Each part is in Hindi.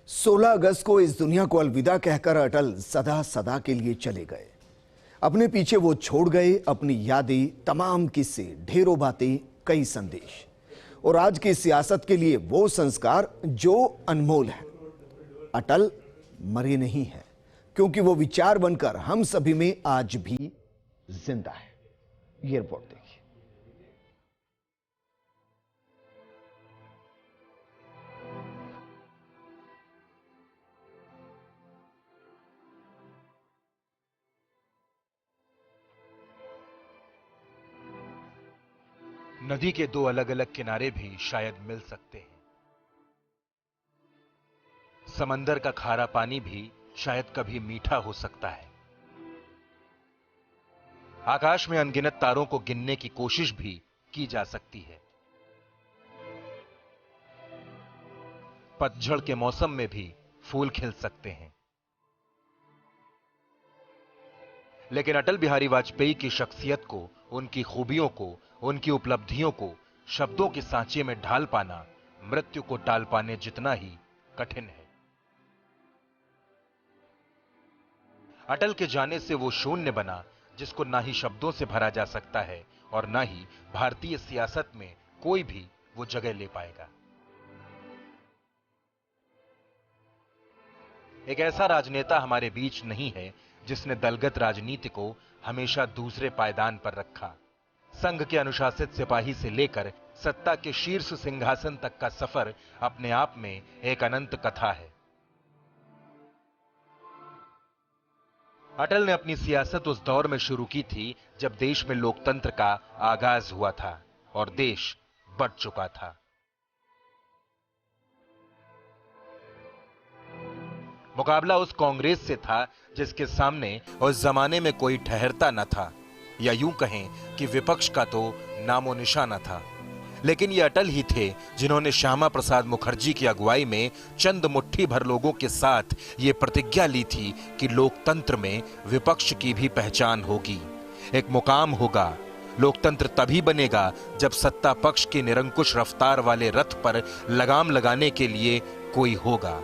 16 अगस्त को इस दुनिया को अलविदा कहकर अटल सदा सदा के लिए चले गए। अपने पीछे वो छोड़ गए अपनी यादें, तमाम किस्से, ढेरों बातें, कई संदेश और आज की सियासत के लिए वो संस्कार जो अनमोल है। अटल मरे नहीं है क्योंकि वो विचार बनकर हम सभी में आज भी जिंदा है। ये रिपोर्ट देखिए। नदी के दो अलग अलग किनारे भी शायद मिल सकते हैं। समंदर का खारा पानी भी शायद कभी मीठा हो सकता है। आकाश में अनगिनत तारों को गिनने की कोशिश भी की जा सकती है। पतझड़ के मौसम में भी फूल खिल सकते हैं। लेकिन अटल बिहारी वाजपेयी की शख्सियत को, उनकी खूबियों को, उनकी उपलब्धियों को शब्दों के सांचे में ढाल पाना मृत्यु को टाल पाने जितना ही कठिन है। अटल के जाने से वो शून्य बना जिसको ना ही शब्दों से भरा जा सकता है और ना ही भारतीय सियासत में कोई भी वो जगह ले पाएगा। एक ऐसा राजनेता हमारे बीच नहीं है जिसने दलगत राजनीति को हमेशा दूसरे पायदान पर रखा। संघ के अनुशासित सिपाही से लेकर सत्ता के शीर्ष सिंहासन तक का सफर अपने आप में एक अनंत कथा है। अटल ने अपनी सियासत उस दौर में शुरू की थी जब देश में लोकतंत्र का आगाज हुआ था और देश बढ़ चुका था। मुकाबला उस कांग्रेस से था जिसके सामने उस जमाने में कोई ठहरता न था, या यूं कहें कि विपक्ष का तो नामो निशाना था। लेकिन ये अटल ही थे जिन्होंने श्यामा प्रसाद मुखर्जी की अगुवाई में चंद मुट्ठी भर लोगों के साथ ये प्रतिज्ञा ली थी कि लोकतंत्र में विपक्ष की भी पहचान होगी, एक मुकाम होगा। लोकतंत्र तभी बनेगा जब सत्ता पक्ष की निरंकुश रफ्तार वाले रथ पर लगाम लगाने के लिए कोई होगा।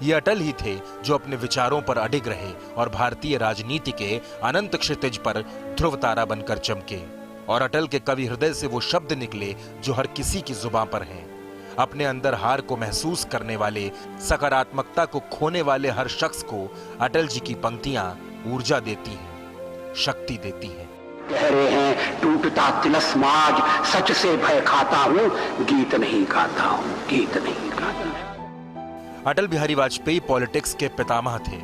ये अटल ही थे जो अपने विचारों पर अडिग रहे और भारतीय राजनीति के अनंत क्षितिज पर ध्रुव तारा बनकर चमके। और अटल के कवि हृदय से वो शब्द निकले जो हर किसी की जुबान पर हैं। अपने अंदर हार को महसूस करने वाले, सकारात्मकता को खोने वाले हर शख्स को अटल जी की पंक्तियां ऊर्जा देती हैं, शक्ति देती हैं। कह रहे हैं टूटता तिलस्माज, सच से भय खाता हूं, गीत नहीं गाता हूं, गीत नहीं गाता। अटल बिहारी वाजपेयी पॉलिटिक्स के पितामह थे,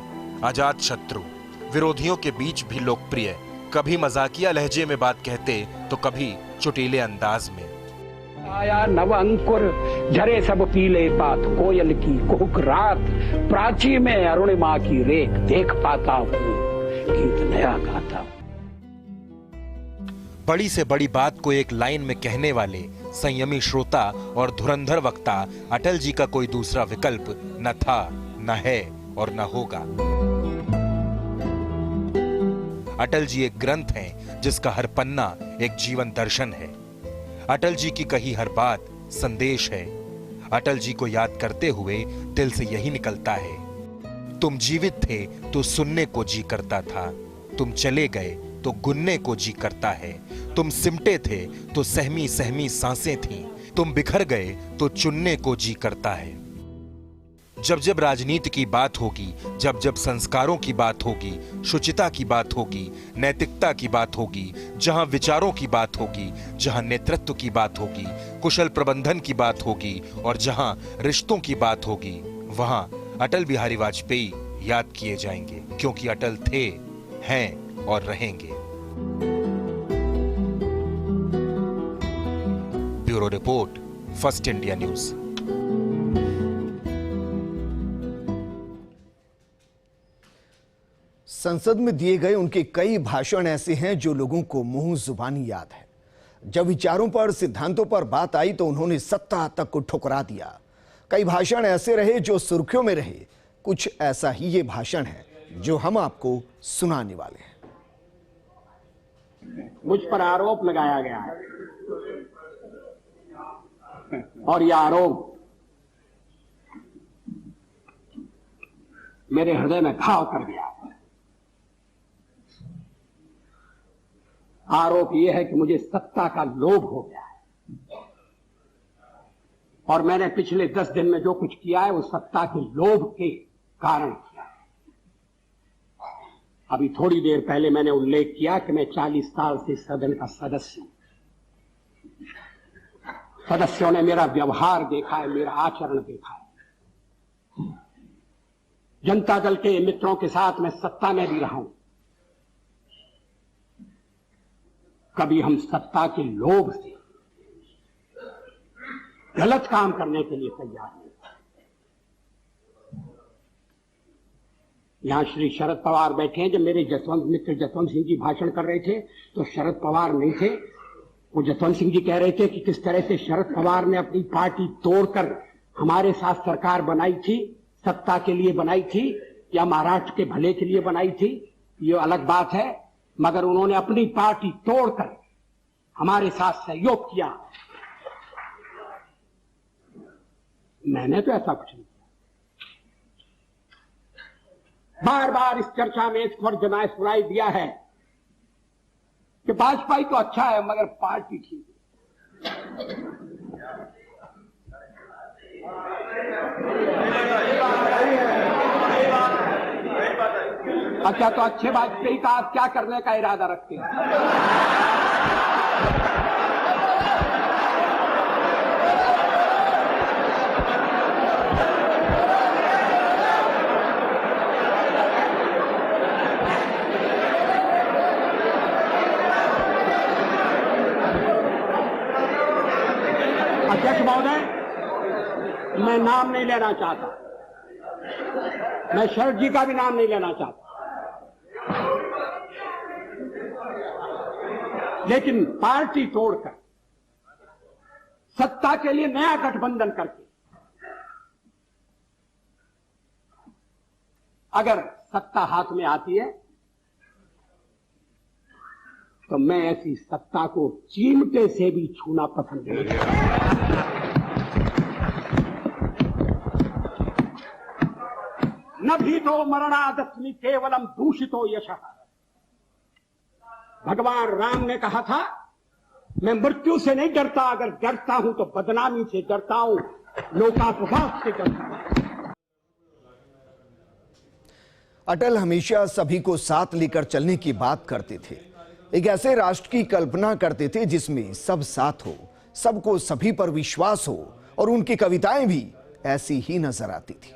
अजात शत्रु, विरोधियों के बीच भी लोकप्रिय। कभी मजाकिया लहजे में बात कहते तो कभी चुटीले अंदाज में। आया नव अंकुर, झरे सब पीले पात, कोयल की कुहुक रात, प्राची में अरुणिमा की रेख देख पाता हूँ, गीत नया गाता हूँ। बड़ी से बड़ी बात को एक लाइन में कहने वाले संयमी श्रोता और धुरंधर वक्ता अटल जी का कोई दूसरा विकल्प न था, न है और न होगा। अटल जी एक ग्रंथ हैं जिसका हर पन्ना एक जीवन दर्शन है। अटल जी की कही हर बात संदेश है। अटल जी को याद करते हुए दिल से यही निकलता है, तुम जीवित थे तो सुनने को जी करता था, तुम चले गए तो गुनने को जी करता है, तुम सिमटे थे तो सहमी सहमी सांसें थीं, तुम बिखर गए तो चुनने को जी करता है। जब जब राजनीति की बात होगी, जब जब संस्कारों की बात होगी, शुचिता की बात होगी, नैतिकता की बात होगी, जहां विचारों की बात होगी, जहां नेतृत्व की बात होगी, कुशल प्रबंधन की बात होगी और जहां रिश्तों की बात होगी, वहां अटल बिहारी वाजपेयी याद किए जाएंगे, क्योंकि अटल थे, हैं और रहेंगे। Bureau report, first India news. संसद में दिए गए उनके कई भाषण ऐसे हैं जो लोगों को मुंह जुबानी याद है। जब विचारों पर, सिद्धांतों पर बात आई तो उन्होंने सत्ता तक को ठुकरा दिया। कई भाषण ऐसे रहे जो सुर्खियों में रहे। कुछ ऐसा ही ये भाषण है जो हम आपको सुनाने वाले हैं। मुझ पर आरोप लगाया गया है और यह आरोप मेरे हृदय में घाव कर गया है। आरोप यह है कि मुझे सत्ता का लोभ हो गया है और मैंने पिछले 10 दिन में जो कुछ किया है वो सत्ता के लोभ के कारण किया है। अभी थोड़ी देर पहले मैंने उल्लेख किया कि मैं 40 साल से सदन का सदस्य हूं। सदस्यों ने मेरा व्यवहार देखा है, मेरा आचरण देखा है। जनता दल के मित्रों के साथ मैं सत्ता में भी रहा हूं। कभी हम सत्ता के लोभ से गलत काम करने के लिए तैयार नहीं। यहां श्री शरद पवार बैठे हैं। जब मेरे मित्र जसवंत सिंह जी भाषण कर रहे थे तो शरद पवार नहीं थे। वो जसवंत सिंह जी कह रहे थे कि किस तरह से शरद पवार ने अपनी पार्टी तोड़कर हमारे साथ सरकार बनाई थी, सत्ता के लिए बनाई थी या महाराष्ट्र के भले के लिए बनाई थी, ये अलग बात है। मगर उन्होंने अपनी पार्टी तोड़कर हमारे साथ सहयोग किया। मैंने तो ऐसा कुछ नहीं किया। बार बार इस चर्चा में इस पर जनाए सुनाई दिया है कि भाजपा तो अच्छा है मगर पार्टी ठीक है। अच्छा, तो अच्छे वाजपेयी का आप क्या करने का इरादा रखते हैं? अध्यक्ष महोदय, मैं नाम नहीं लेना चाहता, मैं शरद जी का भी नाम नहीं लेना चाहता, लेकिन पार्टी तोड़कर सत्ता के लिए नया गठबंधन करके अगर सत्ता हाथ में आती है तो मैं ऐसी सत्ता को चिमटे से भी छूना पसंद नहीं करता। न भीतो मरणादस्मि केवलम दूषितो यशः। भगवान राम ने कहा था मैं मृत्यु से नहीं डरता, अगर डरता हूं तो बदनामी से डरता हूं, लोकापवाद से डरता हूं। अटल हमेशा सभी को साथ लेकर चलने की बात करते थे। एक ऐसे राष्ट्र की कल्पना करते थे जिसमें सब साथ हो, सबको सभी पर विश्वास हो, और उनकी कविताएं भी ऐसी ही नजर आती थी।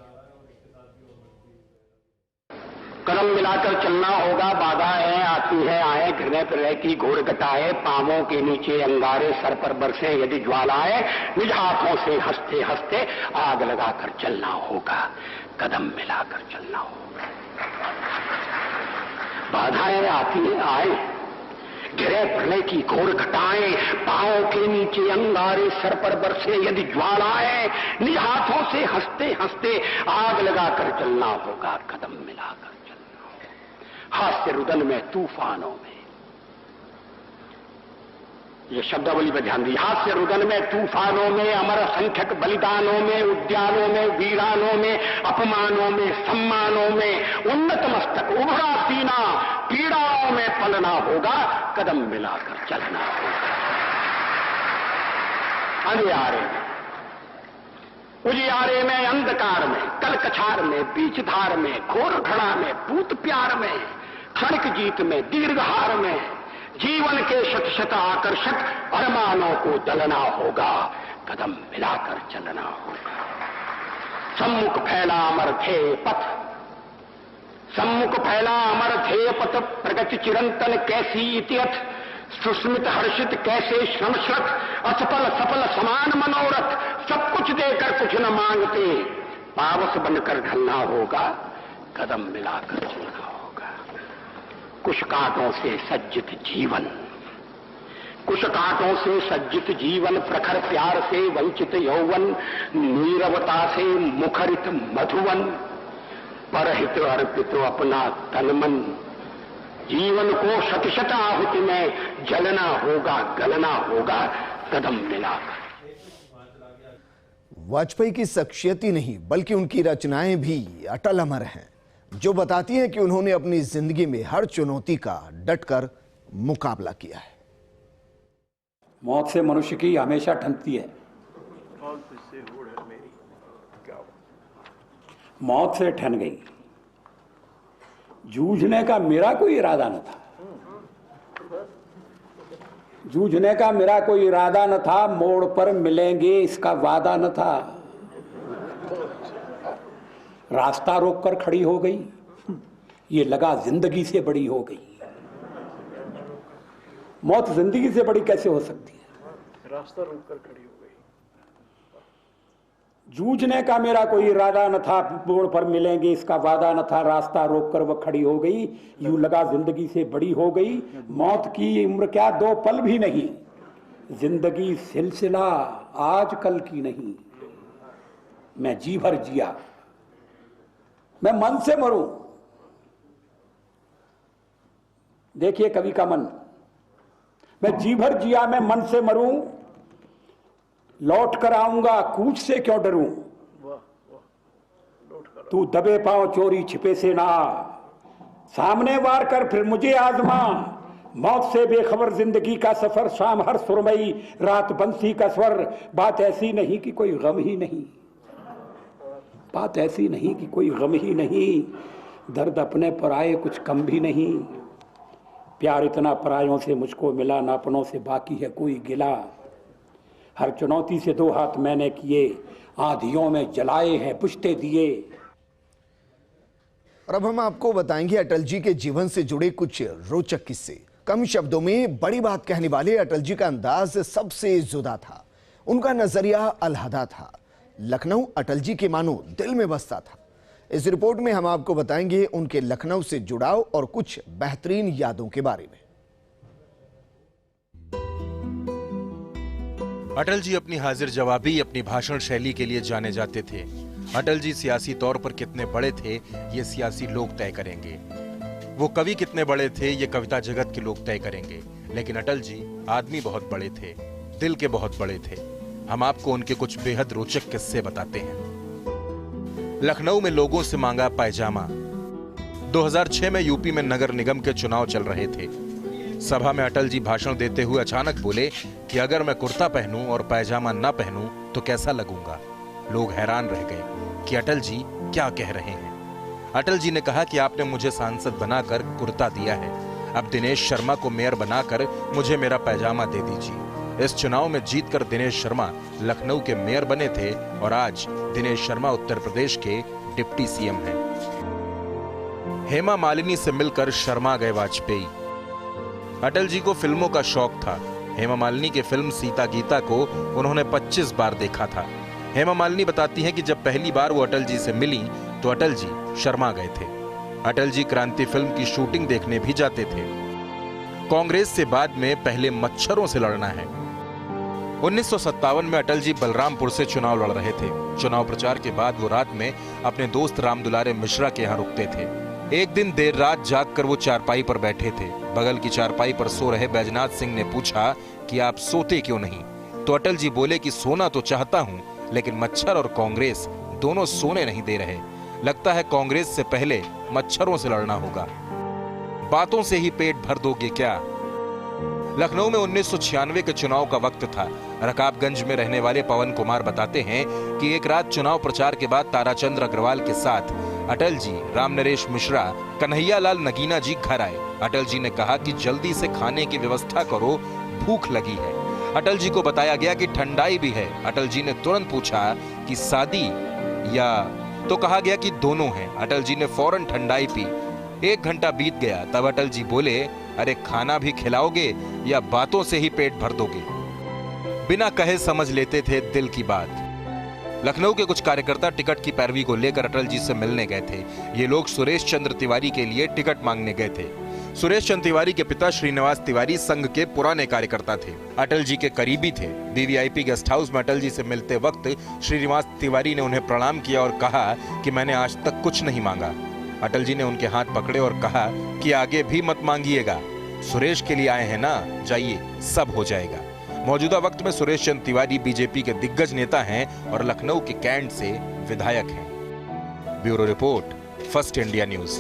कदम मिलाकर चलना होगा, बाधाएं आती है आए, घृणा प्रलय की घोर घटाए, पांवों के नीचे अंगारे, सर पर बरसे यदि ज्वालाएं, निज हाथों से हंसते हंसते आग लगाकर चलना होगा, कदम मिलाकर चलना होगा। बाधाएं आती है आए, घिरे प्रलय की घोर घटाएं, पांवों के नीचे अंगारे, सर पर बरसे यदि ज्वालाएं, निज हाथों से हंसते हंसते आग लगाकर चलना होगा, कदम मिलाकर चलना होगा। हास्य रुदन में तूफानों में, ये शब्दावली पर ध्यान दी। हास्य रुदन में तूफानों में, अमर असंख्यक बलिदानों में, उद्यानों में, वीरानों में, अपमानों में, सम्मानों में, उन्नत मस्तक उभरा सीना, पीड़ाओं में पलना होगा, कदम मिलाकर चलना होगा। अंधियारे में, उजियारे में, अंधकार में, कलकछार में, बीच धार में, घोर घड़ा में, भूत प्यार में, क्षणिक जीत में, दीर्घहार में, जीवन के शत शत आकर्षक अरमानों को दलना होगा, कदम मिलाकर चलना होगा। सम्मुख फैला अमर ध्येय पथ, सम्मुख फैला अमर ध्येय पथ, प्रगति चिरंतन कैसी इतियथ, सुस्मित हर्षित कैसे श्रमश्रत, असफल सफल समान मनोरथ, सब कुछ देकर कुछ न मांगते, पावस बनकर ढलना होगा, कदम मिलाकर चलना होगा। कुछ कांटों से सज्जित जीवन, कुछ कांटों से सज्जित जीवन, प्रखर प्यार से वंचित यौवन, नीरवता से मुखरित मधुवन, परहित अर्पित अपना तन मन, जीवन को शत शत आहुति में जलना होगा, गलना होगा, कदम मिलाकर। वाजपेयी की शख्सियत ही नहीं बल्कि उनकी रचनाएं भी अटल अमर हैं। जो बताती हैं कि उन्होंने अपनी जिंदगी में हर चुनौती का डटकर मुकाबला किया है। मौत से मनुष्य की हमेशा ठनती है। मौत से ठन गई। जूझने का मेरा कोई इरादा न था। जूझने का मेरा कोई इरादा न था, मोड़ पर मिलेंगे इसका वादा न था। रास्ता रोककर खड़ी हो गई, ये लगा जिंदगी से बड़ी हो गई। मौत जिंदगी से बड़ी कैसे हो सकती है? रास्ता रोककर खड़ी हो गई। जूझने का मेरा कोई इरादा न था, मोड़ पर मिलेंगे इसका वादा न था। रास्ता रोककर वह खड़ी हो गई, यूं लगा जिंदगी से बड़ी हो गई। मौत की उम्र क्या 2 पल भी नहीं, जिंदगी सिलसिला आज कल की नहीं। मैं जी भर जिया, मैं मन से मरूं। देखिए कवि का मन। मैं जी भर जिया, मैं मन से मरूं। लौट कर आऊंगा, कूच से क्यों डरूं। तू दबे पांव चोरी छिपे से ना, सामने वार कर फिर मुझे आजमा। मौत से बेखबर जिंदगी का सफर, शाम हर सुरमई रात बंसी का स्वर। बात ऐसी नहीं कि कोई गम ही नहीं, बात ऐसी नहीं कि कोई गम ही नहीं। दर्द अपने पराये कुछ कम भी नहीं। प्यार इतना परायों से मुझको मिला, ना अपनों से बाकी है कोई गिला। हर चुनौती से 2 हाथ मैंने किए, आंधियों में जलाए हैं पुश्ते दिए। और अब हम आपको बताएंगे अटल जी के जीवन से जुड़े कुछ रोचक किस्से। कम शब्दों में बड़ी बात कहने वाले अटल जी का अंदाज सबसे जुदा था। उनका नजरिया अलहदा था। लखनऊ अटल जी के मानो दिल में बसता था। इस रिपोर्ट में हम आपको बताएंगे उनके लखनऊ से जुड़ाव और कुछ बेहतरीन यादों के बारे में। अटल जी अपनी हाजिर जवाबी, अपनी भाषण शैली के लिए जाने जाते थे। अटल जी सियासी तौर पर कितने बड़े थे, ये सियासी लोग तय करेंगे। वो कवि कितने बड़े थे, ये कविता जगत के लोग तय करेंगे। लेकिन अटल जी आदमी बहुत बड़े थे, दिल के बहुत बड़े थे। हम आपको उनके कुछ बेहद रोचक किस्से बताते हैं। लखनऊ में लोगों से मांगा पायजामा। 2006 में यूपी में नगर निगम के चुनाव चल रहे थे। सभा में अटल जी भाषण देते हुए अचानक बोले कि अगर मैं कुर्ता पहनूं और पायजामा ना पहनूं तो कैसा लगूंगा। लोग हैरान रह गए कि अटल जी क्या कह रहे हैं। अटल जी ने कहा कि आपने मुझे सांसद बनाकर कुर्ता दिया है, अब दिनेश शर्मा को मेयर बनाकर मुझे मेरा पायजामा दे दीजिए। इस चुनाव में जीतकर दिनेश शर्मा लखनऊ के मेयर बने थे और आज दिनेश शर्मा उत्तर प्रदेश के डिप्टी सीएम हैं। हेमा मालिनी से मिलकर शर्मा गए वाजपेयी। अटल जी को फिल्मों का शौक था। हेमा मालिनी के फिल्म सीता गीता को उन्होंने 25 बार देखा था। हेमा मालिनी बताती हैं कि जब पहली बार वो अटल जी से मिली तो अटल जी शर्मा गए थे। अटल जी क्रांति फिल्म की शूटिंग देखने भी जाते थे। कांग्रेस से बाद में पहले मच्छरों से लड़ना है। 1957 में अटल जी बलरामपुर से चुनाव लड़ रहे थे। चुनाव प्रचार के बाद वो रात में अपने दोस्त राम दुलारे मिश्रा के यहाँ रुकते थे। एक दिन देर रात जागकर वो चारपाई पर बैठे थे। बगल की चारपाई पर सो रहे बैजनाथ सिंह ने पूछा कि आप सोते क्यों नहीं? तो अटल जी बोले कि सोना तो चाहता हूं, लेकिन मच्छर और कांग्रेस दोनों सोने नहीं दे रहे। लगता है कांग्रेस से पहले मच्छरों से लड़ना होगा। बातों से ही पेट भर दोगे क्या? लखनऊ में 1996 के चुनाव का वक्त था। रकाबगंज में रहने वाले पवन कुमार बताते हैं कि एक रात चुनाव प्रचार के बाद ताराचंद्र अग्रवाल के साथ अटल जी, राम नरेश मिश्रा, कन्हैया लाल नगीना जी घर आए। अटल जी ने कहा कि जल्दी से खाने की व्यवस्था करो, भूख लगी है। अटल जी को बताया गया कि ठंडाई भी है। अटल जी ने तुरंत पूछा कि शादी या, तो कहा गया कि दोनों हैं। अटल जी ने फौरन ठंडाई पी। 1 घंटा बीत गया, तब अटल जी बोले, अरे खाना भी खिलाओगे या बातों से ही पेट भर दोगे? बिना कहे समझ लेते थे दिल की बात। लखनऊ के कुछ कार्यकर्ता टिकट की पैरवी को लेकर अटल जी से मिलने गए थे। ये लोग सुरेश चंद्र तिवारी के लिए टिकट मांगने गए थे। सुरेश चंद्र तिवारी के पिता श्रीनिवास तिवारी संघ के पुराने कार्यकर्ता थे, अटल जी के करीबी थे। वीवीआईपी गेस्ट हाउस में अटल जी से मिलते वक्त श्रीनिवास तिवारी ने उन्हें प्रणाम किया और कहा कि मैंने आज तक कुछ नहीं मांगा। अटल जी ने उनके हाथ पकड़े और कहा कि आगे भी मत मांगिएगा, सुरेश के लिए आए हैं ना, जाइए सब हो जाएगा। मौजूदा वक्त में सुरेश चंद्र तिवारी बीजेपी के दिग्गज नेता हैं और लखनऊ के कैंट से विधायक हैं। Bureau report, first India news.